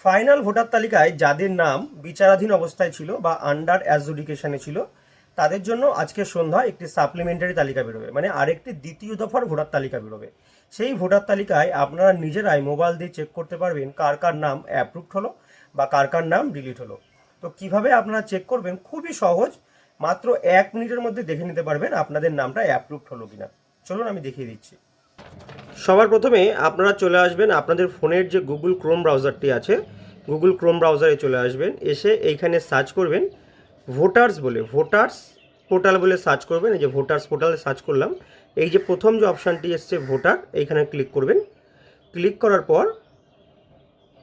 Final voter তালিকায় যাদের নাম বিচারাধীন অবস্থায় ছিল বা আন্ডার অ্যাডজুডিকেশনে ছিল তাদের জন্য আজকে সন্ধ্যায় একটি সাপ্লিমেন্টারি তালিকা বেরোবে, মানে আরেকটি দ্বিতীয় দফার ভোটার তালিকা বেরোবে। সেই ভোটার তালিকায় আপনারা নিজেরাই মোবাইল দিয়ে চেক করতে পারবেন কার কার নাম অ্যাপ্রুভড হলো বা কার কার নাম ডিলিট হলো। তো কিভাবে আপনারা চেক করবেন? খুবই সহজ, মাত্র 1 মিনিটের মধ্যে দেখে নিতে পারবেন আপনাদের নামটা অ্যাপ্রুভড হলো কিনা। চলুন আমি দেখিয়ে দিচ্ছি। সবার প্রথমে আপনারা চলে আসবেন আপনাদের ফোনের যে গুগল ক্রোম ব্রাউজারটি আছে, গুগল ক্রোম ব্রাউজারে চলে আসবেন। এসে এইখানে সার্চ করবেন ভোটার্স বলে, ভোটার্স পোর্টাল বলে সার্চ করবেন। এই যে ভোটার্স পোর্টালে সার্চ করলাম, এই যে প্রথম যে অপশানটি এসছে ভোটার, এইখানে ক্লিক করবেন। ক্লিক করার পর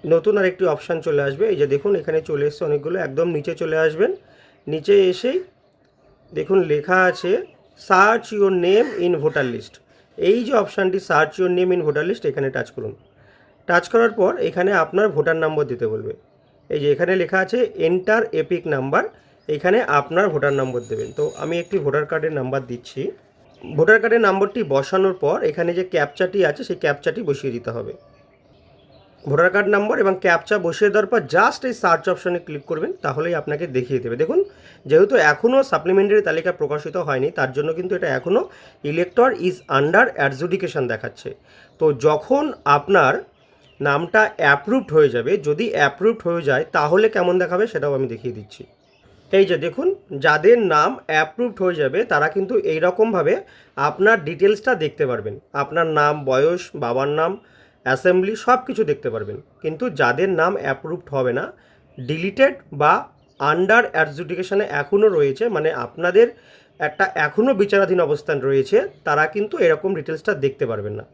নতুন আরেকটি অপশান চলে আসবে। এই যে দেখুন এখানে চলে এসছে অনেকগুলো, একদম নিচে চলে আসবেন। নিচে এসেই দেখুন লেখা আছে search your name in voter list. এই যে অপশানটি search your name in voter list, এখানে টাচ করুন। টাচ করার পর এখানে আপনার ভোটার নম্বর দিতে বলবে। এই যে এখানে লেখা আছে এন্টার এপিক নাম্বার, এখানে আপনার ভোটার নম্বর দেবেন। তো আমি একটি ভোটার কার্ডের নাম্বার দিচ্ছি। ভোটার কার্ডের নম্বরটি বসানোর পর এখানে যে ক্যাপচাটি আছে সেই ক্যাপচাটি বসিয়ে দিতে হবে। ভোটার কার্ড নাম্বার এবং ক্যাপচা বসিয়ে দেওয়ার পর জাস্ট এই সার্চ অপশানে ক্লিক করবেন, তাহলেই আপনাকে দেখিয়ে দেবে। দেখুন যেহেতু এখনও সাপ্লিমেন্টারি তালিকা প্রকাশিত হয়নি, তার জন্য কিন্তু এটা এখনও ইলেক্টর ইজ আন্ডার অ্যাডজুডিকেশন দেখাচ্ছে। তো যখন আপনার নামটা অ্যাপ্রুভড হয়ে যাবে, যদি অ্যাপ্রুভড হয়ে যায় তাহলে কেমন দেখাবে সেটাও আমি দেখিয়ে দিচ্ছি। এই যে দেখুন যাদের নাম অ্যাপ্রুভড হয়ে যাবে তারা কিন্তু এইরকমভাবে আপনার ডিটেলসটা দেখতে পারবেন। আপনার নাম, বয়স, বাবার নাম, অ্যাসেম্বলি সব কিছু দেখতে পারবেন। কিন্তু যাদের নাম অ্যাপ্রুভড হবে না, ডিলিটেড বা আন্ডার অ্যাডজুডিকেশনে এখনও রয়েছে, মানে আপনাদের একটা এখনও বিচারাধীন অবস্থান রয়েছে, তারা কিন্তু এরকম ডিটেলসটা দেখতে পারবেন না।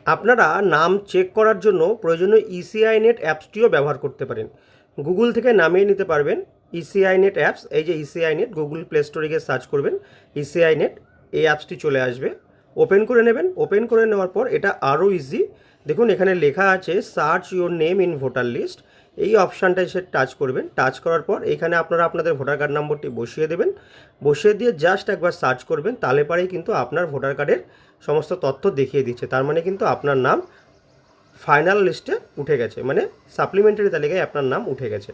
আপনারা নাম চেক করার জন্য প্রয়োজনীয় ইসিআই নেট অ্যাপসটিও ব্যবহার করতে পারেন। গুগল থেকে নামিয়ে নিতে পারবেন ইসিআই নেট অ্যাপস। এই যে ইসিআই নেট, গুগল প্লে স্টোরে গিয়ে সার্চ করবেন ইসিআই নেট, এই অ্যাপসটি চলে আসবে। ওপেন করে নেবেন। ওপেন করে নেওয়ার পর এটা আরও ইজি। দেখুন এখানে লেখা আছে search your name in voter list, এই অপশানটা এসে টাচ করবেন। টাচ করার পর এখানে আপনারা আপনাদের ভোটার কার্ড নম্বরটি বসিয়ে দেবেন। বসিয়ে দিয়ে জাস্ট একবার সার্চ করবেন, তাহলে পরেই কিন্তু আপনার ভোটার কার্ডের সমস্ত তথ্য দেখিয়ে দিচ্ছে। তার মানে কিন্তু আপনার নাম ফাইনাল লিস্টে উঠে গেছে, মানে সাপ্লিমেন্টারি তালিকায় আপনার নাম উঠে গেছে।